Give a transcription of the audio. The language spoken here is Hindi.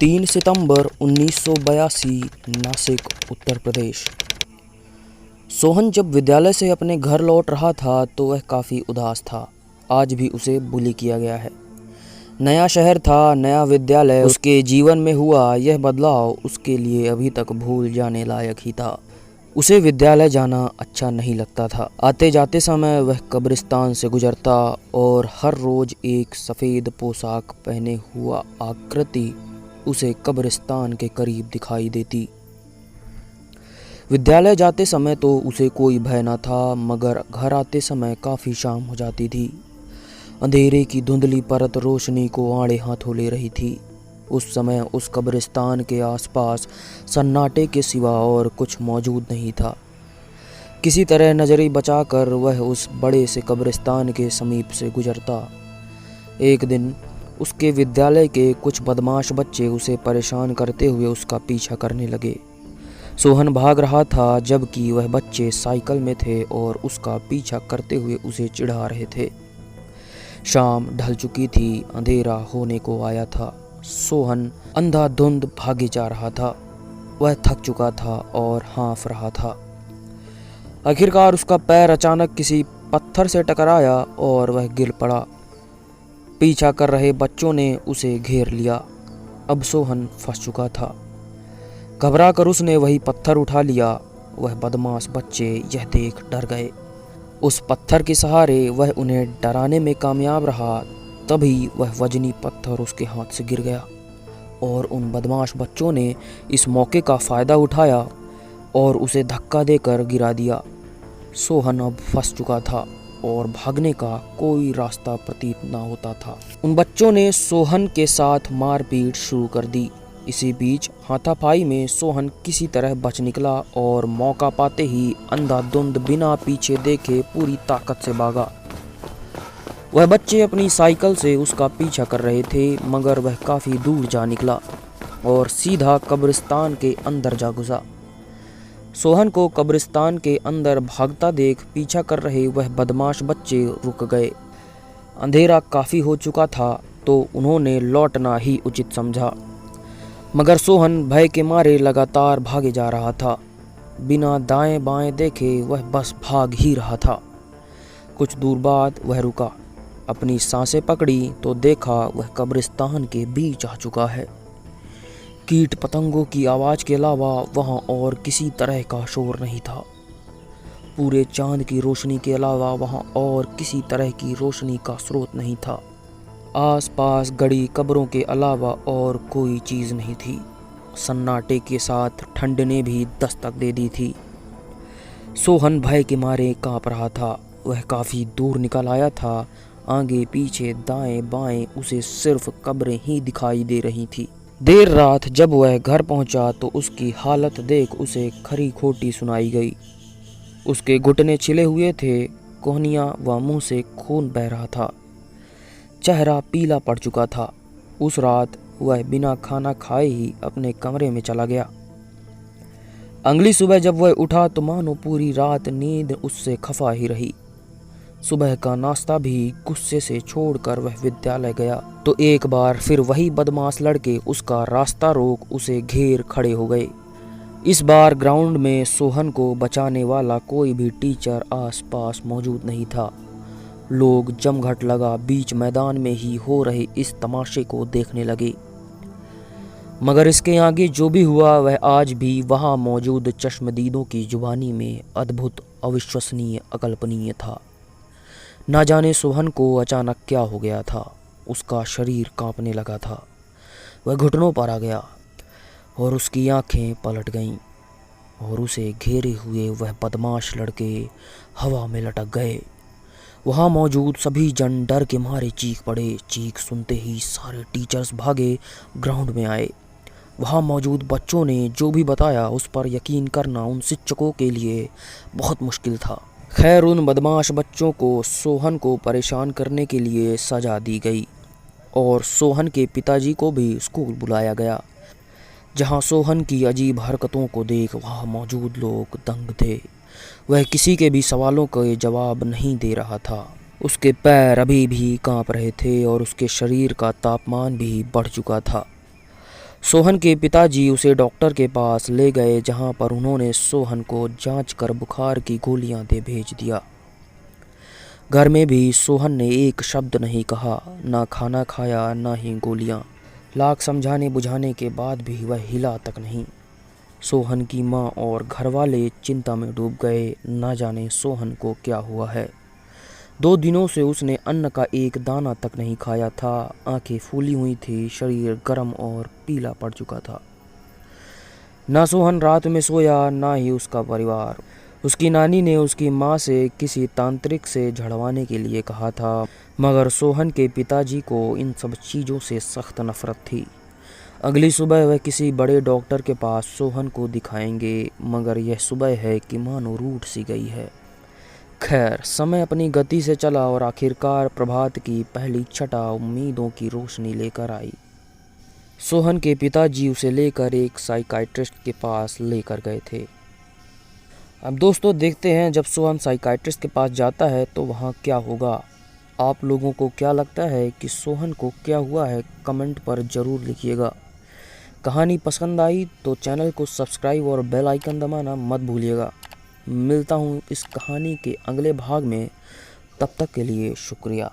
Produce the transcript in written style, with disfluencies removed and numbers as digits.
3 सितंबर 1982, नासिक, उत्तर प्रदेश। सोहन जब विद्यालय से अपने घर लौट रहा था तो वह काफ़ी उदास था। आज भी उसे बुली किया गया है। नया शहर था, नया विद्यालय, उसके जीवन में हुआ यह बदलाव उसके लिए अभी तक भूल जाने लायक ही था। उसे विद्यालय जाना अच्छा नहीं लगता था। आते जाते समय वह कब्रिस्तान से गुजरता और हर रोज एक सफ़ेद पोशाक पहने हुआ आकृति उसे कब्रिस्तान के करीब दिखाई देती। विद्यालय जाते समय तो उसे कोई भय न था, मगर घर आते समय काफ़ी शाम हो जाती थी। अंधेरे की धुंधली परत रोशनी को आड़े हाथों ले रही थी। उस समय उस कब्रिस्तान के आसपास सन्नाटे के सिवा और कुछ मौजूद नहीं था। किसी तरह नज़रें बचाकर वह उस बड़े से कब्रिस्तान के समीप से गुजरता। एक दिन उसके विद्यालय के कुछ बदमाश बच्चे उसे परेशान करते हुए उसका पीछा करने लगे। सोहन भाग रहा था, जबकि वह बच्चे साइकिल में थे और उसका पीछा करते हुए उसे चिढ़ा रहे थे। शाम ढल चुकी थी, अंधेरा होने को आया था। सोहन अंधाधुंध भागे जा रहा था। वह थक चुका था और हाँफ रहा था। आखिरकार उसका पैर अचानक किसी पत्थर से टकराया और वह गिर पड़ा। पीछा कर रहे बच्चों ने उसे घेर लिया। अब सोहन फंस चुका था। घबरा कर उसने वही पत्थर उठा लिया। वह बदमाश बच्चे यह देख डर गए। उस पत्थर के सहारे वह उन्हें डराने में कामयाब रहा। तभी वह वजनी पत्थर उसके हाथ से गिर गया और उन बदमाश बच्चों ने इस मौके का फ़ायदा उठाया और उसे धक्का देकर गिरा दिया। सोहन अब फंस चुका था और भागने का कोई रास्ता प्रतीत न होता था। उन बच्चों ने सोहन के साथ मारपीट शुरू कर दी। इसी बीच हाथापाई में सोहन किसी तरह बच निकला और मौका पाते ही अंधाधुंध बिना पीछे देखे पूरी ताकत से भागा। वह बच्चे अपनी साइकिल से उसका पीछा कर रहे थे, मगर वह काफ़ी दूर जा निकला और सीधा कब्रिस्तान के अंदर जा घुसा। सोहन को कब्रिस्तान के अंदर भागता देख पीछा कर रहे वह बदमाश बच्चे रुक गए। अंधेरा काफ़ी हो चुका था तो उन्होंने लौटना ही उचित समझा, मगर सोहन भय के मारे लगातार भागे जा रहा था। बिना दाएं बाएं देखे वह बस भाग ही रहा था। कुछ दूर बाद वह रुका, अपनी सांसें पकड़ी तो देखा वह कब्रिस्तान के बीच आ चुका है। कीट पतंगों की आवाज़ के अलावा वहाँ और किसी तरह का शोर नहीं था। पूरे चांद की रोशनी के अलावा वहाँ और किसी तरह की रोशनी का स्रोत नहीं था। आसपास गड़ी कब्रों के अलावा और कोई चीज़ नहीं थी। सन्नाटे के साथ ठंड ने भी दस्तक दे दी थी। सोहन भय के मारे काँप रहा था। वह काफ़ी दूर निकल आया था। आगे पीछे दाएं बाएं उसे सिर्फ कब्रें ही दिखाई दे रही थी। देर रात जब वह घर पहुंचा तो उसकी हालत देख उसे खरी खोटी सुनाई गई। उसके घुटने छिले हुए थे, कोहनियां व मुंह से खून बह रहा था। चेहरा पीला पड़ चुका था। उस रात वह बिना खाना खाए ही अपने कमरे में चला गया। अगली सुबह जब वह उठा तो मानो पूरी रात नींद उससे खफा ही रही। सुबह का नाश्ता भी गुस्से से छोड़कर वह विद्यालय गया तो एक बार फिर वही बदमाश लड़के उसका रास्ता रोक उसे घेर खड़े हो गए। इस बार ग्राउंड में सोहन को बचाने वाला कोई भी टीचर आसपास मौजूद नहीं था। लोग जमघट लगा बीच मैदान में ही हो रहे इस तमाशे को देखने लगे। मगर इसके आगे जो भी हुआ वह आज भी वहाँ मौजूद चश्मदीदों की जुबानी में अद्भुत, अविश्वसनीय, अकल्पनीय था। ना जाने सोहन को अचानक क्या हो गया था। उसका शरीर कांपने लगा था। वह घुटनों पर आ गया और उसकी आंखें पलट गईं और उसे घेरे हुए वह बदमाश लड़के हवा में लटक गए। वहाँ मौजूद सभी जन डर के मारे चीख पड़े। चीख सुनते ही सारे टीचर्स भागे ग्राउंड में आए। वहाँ मौजूद बच्चों ने जो भी बताया उस पर यकीन करना उन शिक्षकों के लिए बहुत मुश्किल था। खैर, उन बदमाश बच्चों को सोहन को परेशान करने के लिए सज़ा दी गई और सोहन के पिताजी को भी स्कूल बुलाया गया, जहां सोहन की अजीब हरकतों को देख वहां मौजूद लोग दंग थे। वह किसी के भी सवालों के जवाब नहीं दे रहा था। उसके पैर अभी भी कांप रहे थे और उसके शरीर का तापमान भी बढ़ चुका था। सोहन के पिताजी उसे डॉक्टर के पास ले गए, जहां पर उन्होंने सोहन को जांच कर बुखार की गोलियां दे भेज दिया। घर में भी सोहन ने एक शब्द नहीं कहा, ना खाना खाया ना ही गोलियां। लाख समझाने बुझाने के बाद भी वह हिला तक नहीं। सोहन की माँ और घरवाले चिंता में डूब गए, ना जाने सोहन को क्या हुआ है। 2 दिनों से उसने अन्न का एक दाना तक नहीं खाया था। आंखें फूली हुई थी, शरीर गर्म और पीला पड़ चुका था। ना सोहन रात में सोया, ना ही उसका परिवार। उसकी नानी ने उसकी माँ से किसी तांत्रिक से झड़वाने के लिए कहा था, मगर सोहन के पिताजी को इन सब चीज़ों से सख्त नफरत थी। अगली सुबह वह किसी बड़े डॉक्टर के पास सोहन को दिखाएंगे, मगर यह सुबह है कि मानो रूठ सी गई है। खैर, समय अपनी गति से चला और आखिरकार प्रभात की पहली छटा उम्मीदों की रोशनी लेकर आई। सोहन के पिताजी उसे लेकर एक साइकाइट्रिस्ट के पास लेकर गए थे। अब दोस्तों देखते हैं, जब सोहन साइकाइट्रिस्ट के पास जाता है तो वहाँ क्या होगा। आप लोगों को क्या लगता है कि सोहन को क्या हुआ है, कमेंट पर ज़रूर लिखिएगा। कहानी पसंद आई तो चैनल को सब्सक्राइब और बेल आइकन दबाना मत भूलिएगा। मिलता हूँ इस कहानी के अगले भाग में, तब तक के लिए शुक्रिया।